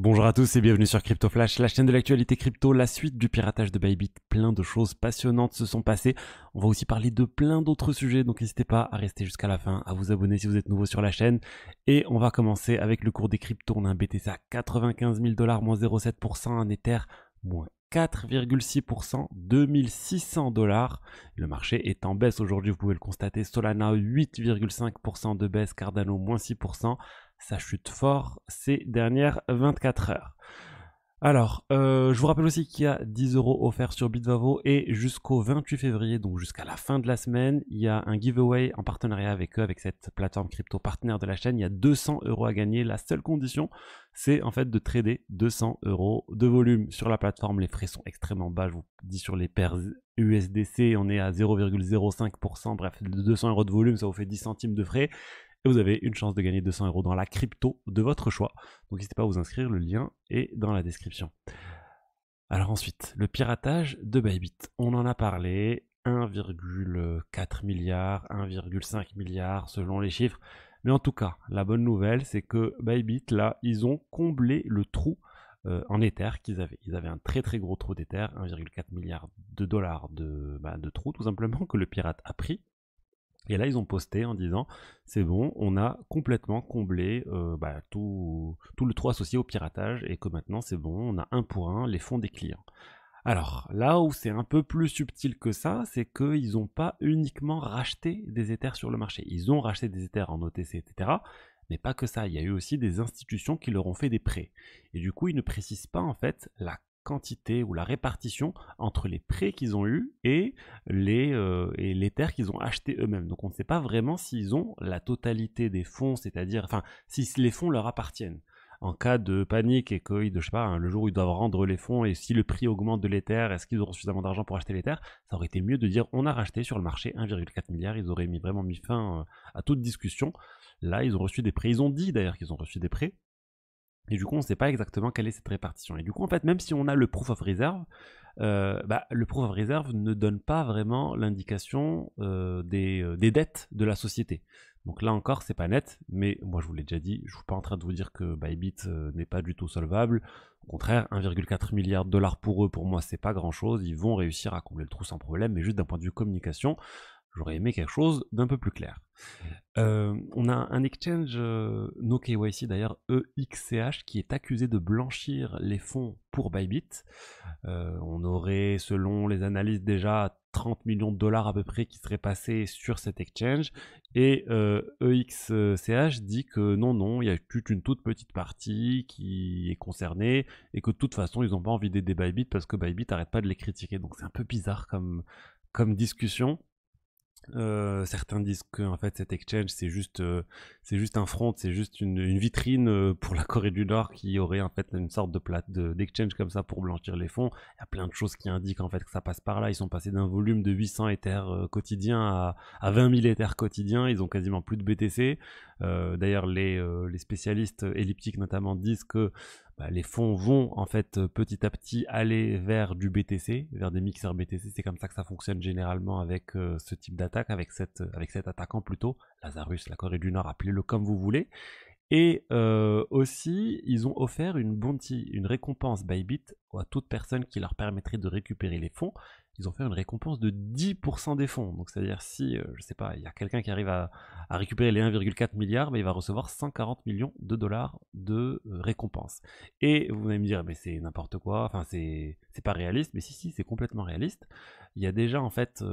Bonjour à tous et bienvenue sur Crypto Flash, la chaîne de l'actualité crypto, la suite du piratage de Bybit. Plein de choses passionnantes se sont passées. On va aussi parler de plein d'autres sujets, donc n'hésitez pas à rester jusqu'à la fin, à vous abonner si vous êtes nouveau sur la chaîne. Et on va commencer avec le cours des cryptos. On a un BTC à 95 000 $, moins 0,7%, un Ether, moins 4,6%, 2600 $. Le marché est en baisse aujourd'hui, vous pouvez le constater. Solana, 8,5% de baisse, Cardano, moins 6%. Ça chute fort ces dernières 24 heures. Alors, je vous rappelle aussi qu'il y a 10 € offerts sur Bitvavo et jusqu'au 28 février, donc jusqu'à la fin de la semaine, il y a un giveaway en partenariat avec eux, avec cette plateforme crypto partenaire de la chaîne. Il y a 200 € à gagner. La seule condition, c'est en fait de trader 200 € de volume sur la plateforme. Les frais sont extrêmement bas. Je vous dis sur les paires USDC, on est à 0,05%. Bref, de 200 € de volume, ça vous fait 10 centimes de frais. Et vous avez une chance de gagner 200 € dans la crypto de votre choix. Donc n'hésitez pas à vous inscrire, le lien est dans la description. Alors ensuite, le piratage de Bybit. On en a parlé, 1,4 milliard, 1,5 milliard selon les chiffres. Mais en tout cas, la bonne nouvelle, c'est que Bybit, là, ils ont comblé le trou en Ether qu'ils avaient. Ils avaient un très très gros trou d'Ether, 1,4 milliard de dollars de trou tout simplement que le pirate a pris. Et là, ils ont posté en disant, c'est bon, on a complètement comblé tout le trou associé au piratage et que maintenant, c'est bon, on a un pour un les fonds des clients. Alors, là où c'est un peu plus subtil que ça, c'est qu'ils n'ont pas uniquement racheté des Ethers sur le marché. Ils ont racheté des Ethers en OTC, etc. Mais pas que ça, il y a eu aussi des institutions qui leur ont fait des prêts. Et du coup, ils ne précisent pas en fait la quantité ou la répartition entre les prêts qu'ils ont eus et les terres qu'ils ont achetées eux-mêmes. Donc on ne sait pas vraiment s'ils ont la totalité des fonds, c'est-à-dire, enfin, si les fonds leur appartiennent. En cas de panique et que, je sais pas, le jour où ils doivent rendre les fonds et si le prix augmente de l'Ether, est-ce qu'ils auront suffisamment d'argent pour acheter l'Ether? Ça aurait été mieux de dire on a racheté sur le marché 1,4 milliard. Ils auraient vraiment mis fin à toute discussion. Là, ils ont reçu des prêts. Ils ont dit d'ailleurs qu'ils ont reçu des prêts. Et du coup, on ne sait pas exactement quelle est cette répartition. Et du coup, en fait, même si on a le proof of reserve, le proof of reserve ne donne pas vraiment l'indication des dettes de la société. Donc là encore, c'est pas net, mais moi je vous l'ai déjà dit, je ne suis pas en train de vous dire que Bybit n'est pas du tout solvable. Au contraire, 1,4 milliard de dollars pour eux, pour moi, c'est pas grand chose. Ils vont réussir à combler le trou sans problème, mais juste d'un point de vue communication, j'aurais aimé quelque chose d'un peu plus clair. On a un exchange no KYC d'ailleurs, EXCH, qui est accusé de blanchir les fonds pour Bybit. On aurait, selon les analyses, déjà 30 millions de dollars à peu près qui seraient passés sur cet exchange. Et EXCH dit que non, il y a qu'une toute petite partie qui est concernée et que de toute façon, ils n'ont pas envie d'aider Bybit parce que Bybit n'arrête pas de les critiquer. Donc c'est un peu bizarre comme discussion. Certains disent que en fait cet exchange c'est juste un front, c'est juste une vitrine pour la Corée du Nord qui aurait en fait une sorte d'exchange comme ça pour blanchir les fonds. Il y a plein de choses qui indiquent en fait que ça passe par là. Ils sont passés d'un volume de 800 Ethers quotidiens à 20 000 Ethers quotidiens. Ils ont quasiment plus de BTC. D'ailleurs les spécialistes elliptiques notamment disent que les fonds vont en fait petit à petit aller vers du BTC, vers des mixeurs BTC. C'est comme ça que ça fonctionne généralement avec ce type d'attaque, avec cet attaquant plutôt, Lazarus, la Corée du Nord, appelez-le comme vous voulez. Et aussi, ils ont offert une bounty, une récompense Bybit à toute personne qui leur permettrait de récupérer les fonds. Ils ont fait une récompense de 10% des fonds. Donc, c'est-à-dire si, je sais pas, il y a quelqu'un qui arrive à récupérer les 1,4 milliard, il va recevoir 140 millions de dollars de récompense. Et vous allez me dire, mais c'est n'importe quoi, enfin, c'est pas réaliste. Mais si, c'est complètement réaliste. Il y a déjà, en fait,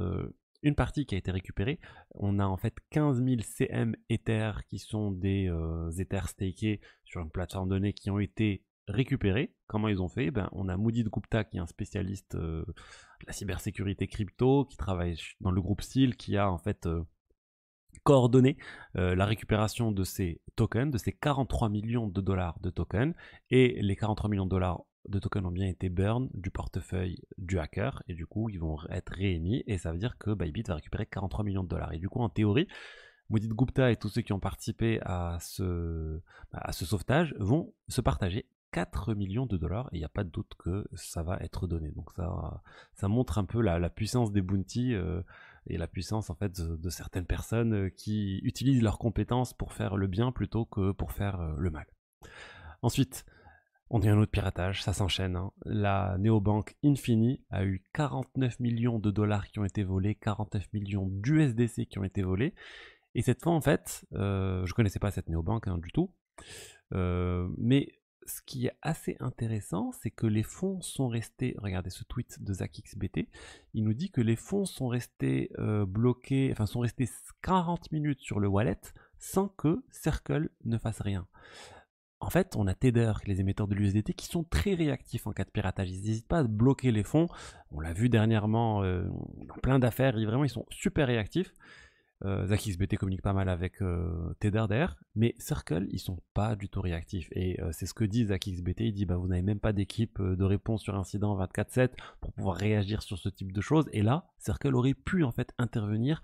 une partie qui a été récupérée. On a en fait 15 000 CM Ether qui sont des Ethers stakés sur une plateforme donnée qui ont été récupérés. Comment ils ont fait? On a Mudit Gupta qui est un spécialiste de la cybersécurité crypto, qui travaille dans le groupe SEAL, qui a en fait coordonné la récupération de ces tokens, de ces 43 millions de dollars de tokens, et les 43 millions de dollars de tokens ont bien été burn du portefeuille du hacker, et du coup ils vont être réémis, et ça veut dire que Bybit va récupérer 43 millions de dollars. Et du coup en théorie, Mudit Gupta et tous ceux qui ont participé à ce sauvetage vont se partager 4 millions de dollars, et il n'y a pas de doute que ça va être donné. Donc ça montre un peu la puissance des bounties et la puissance en fait de certaines personnes qui utilisent leurs compétences pour faire le bien plutôt que pour faire le mal. Ensuite, On a un autre piratage, ça s'enchaîne, hein. La néobanque Infini a eu 49 millions de dollars qui ont été volés, 49 millions d'USDC qui ont été volés. Et cette fois, en fait, je connaissais pas cette néobanque du tout. Mais ce qui est assez intéressant, c'est que les fonds sont restés. Regardez ce tweet de ZachXBT. Il nous dit que les fonds sont restés bloqués, enfin sont restés 40 minutes sur le wallet sans que Circle ne fasse rien. En fait, on a Tether, les émetteurs de l'USDT, qui sont très réactifs en cas de piratage. Ils n'hésitent pas à bloquer les fonds. On l'a vu dernièrement dans plein d'affaires. Vraiment, ils sont super réactifs. ZachXBT communique pas mal avec Tether d'ailleurs, mais Circle, ils sont pas du tout réactifs. Et c'est ce que dit ZachXBT. Il dit bah, vous n'avez même pas d'équipe de réponse sur incident 24/7 pour pouvoir réagir sur ce type de choses. Et là, Circle aurait pu en fait intervenir,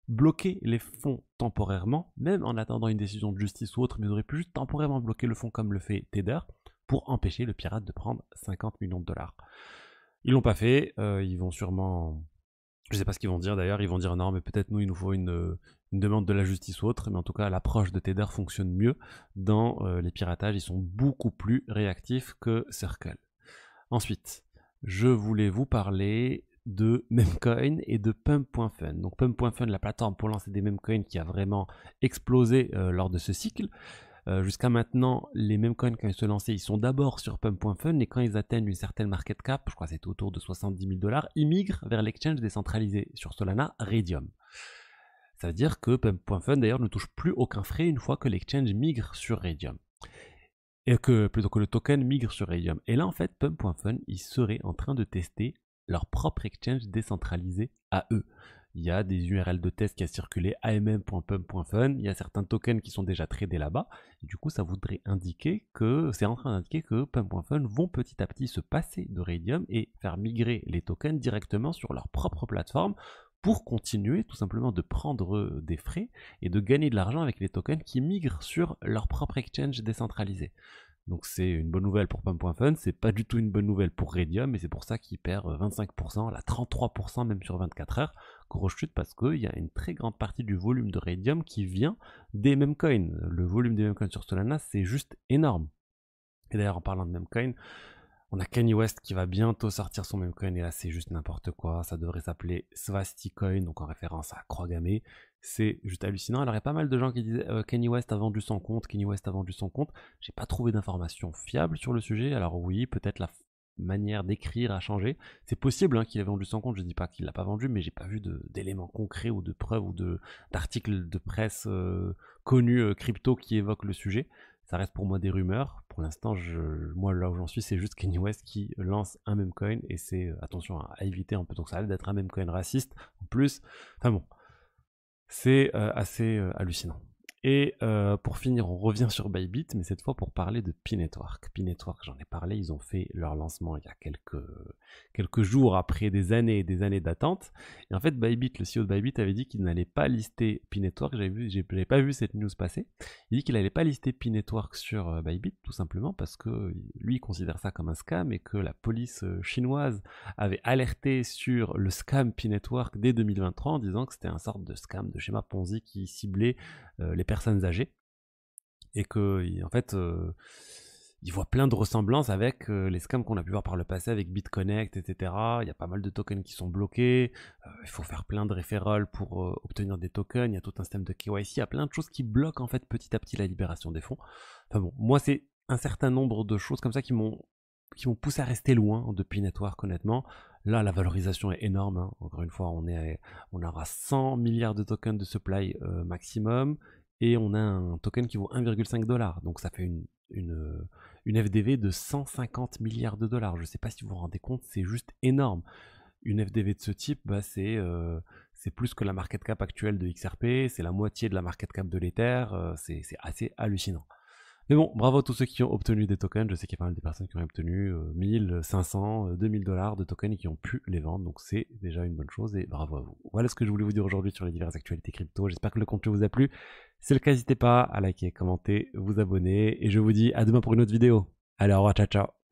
bloquer les fonds temporairement, même en attendant une décision de justice ou autre, mais aurait pu juste temporairement bloquer le fonds comme le fait Tether pour empêcher le pirate de prendre 50 millions de dollars. Ils l'ont pas fait, ils vont sûrement... Je sais pas ce qu'ils vont dire d'ailleurs, ils vont dire non mais peut-être nous il nous faut une demande de la justice ou autre, mais en tout cas l'approche de Tether fonctionne mieux dans les piratages, ils sont beaucoup plus réactifs que Circle. Ensuite, je voulais vous parler de Memcoin et de Pump.fun. Donc Pump.fun, la plateforme pour lancer des Memcoins qui a vraiment explosé lors de ce cycle. Jusqu'à maintenant, les Memcoins quand ils se lançaient, ils sont d'abord sur Pump.fun et quand ils atteignent une certaine market cap, je crois que c'était autour de 70 000 $, ils migrent vers l'exchange décentralisé sur Solana, Raydium. Ça veut dire que Pump.fun d'ailleurs ne touche plus aucun frais une fois que l'exchange migre sur Raydium. Et plutôt que le token migre sur Raydium. Et là en fait, Pump.fun, ils seraient en train de tester leur propre exchange décentralisé à eux. Il y a des URL de test qui a circulé, amm.pump.fun, il y a certains tokens qui sont déjà tradés là-bas, et du coup ça voudrait indiquer que, c'est en train d'indiquer que pump.fun vont petit à petit se passer de Raydium et faire migrer les tokens directement sur leur propre plateforme pour continuer tout simplement de prendre des frais et de gagner de l'argent avec les tokens qui migrent sur leur propre exchange décentralisé. Donc c'est une bonne nouvelle pour Pump.fun, c'est pas du tout une bonne nouvelle pour Raydium, et c'est pour ça qu'il perd 25%, là 33% même sur 24 heures. Grosse chute parce qu'il y a une très grande partie du volume de Raydium qui vient des memcoins. Le volume des memcoins sur Solana, c'est juste énorme. Et d'ailleurs, en parlant de memcoins, on a Kanye West qui va bientôt sortir son memcoin, et là c'est juste n'importe quoi. Ça devrait s'appeler Swasticoin, donc en référence à croix gammée. C'est juste hallucinant. Alors il y a pas mal de gens qui disaient Kanye West a vendu son compte, Kanye West a vendu son compte. J'ai pas trouvé d'informations fiables sur le sujet. Alors oui, peut-être la manière d'écrire a changé. C'est possible qu'il ait vendu son compte, je dis pas qu'il l'a pas vendu, mais j'ai pas vu d'éléments concrets ou de preuves ou d'articles de presse connus crypto qui évoquent le sujet. Ça reste pour moi des rumeurs. Pour l'instant, moi là où j'en suis, c'est juste Kanye West qui lance un memcoin, et c'est attention à éviter un peu. Donc ça a l'air d'être un memcoin raciste en plus. Enfin bon, c'est assez hallucinant. Et pour finir, on revient sur Bybit, mais cette fois pour parler de P-Network. P-Network, j'en ai parlé, ils ont fait leur lancement il y a quelques jours après des années et des années d'attente. Et en fait, Bybit, le CEO de Bybit avait dit qu'il n'allait pas lister P-Network. J'avais pas vu cette news passer. Il dit qu'il n'allait pas lister P-Network sur Bybit, tout simplement parce que lui, il considère ça comme un scam, et que la police chinoise avait alerté sur le scam P-Network dès 2023 en disant que c'était un sorte de scam, de schéma Ponzi qui ciblait les personnes âgées, et que en fait il voit plein de ressemblances avec les scams qu'on a pu voir par le passé avec BitConnect, etc. Il y a pas mal de tokens qui sont bloqués, il faut faire plein de referrals pour obtenir des tokens, il y a tout un système de KYC, il y a plein de choses qui bloquent en fait petit à petit la libération des fonds. Enfin bon, moi c'est un certain nombre de choses comme ça qui m'ont poussé à rester loin de P-Network, honnêtement. Là, la valorisation est énorme. Encore une fois, on aura 100 milliards de tokens de supply maximum, et on a un token qui vaut 1,5 $. Donc ça fait une FDV de 150 milliards de dollars. Je ne sais pas si vous vous rendez compte, c'est juste énorme. Une FDV de ce type, c'est plus que la market cap actuelle de XRP, c'est la moitié de la market cap de l'Ether, c'est assez hallucinant. Mais bon, bravo à tous ceux qui ont obtenu des tokens. Je sais qu'il y a pas mal de personnes qui ont obtenu 1000, 500, 2000 $ de tokens et qui ont pu les vendre. Donc c'est déjà une bonne chose, et bravo à vous. Voilà ce que je voulais vous dire aujourd'hui sur les diverses actualités crypto. J'espère que le contenu vous a plu. Si c'est le cas, n'hésitez pas à liker, commenter, vous abonner. Et je vous dis à demain pour une autre vidéo. Allez, au revoir, ciao, ciao.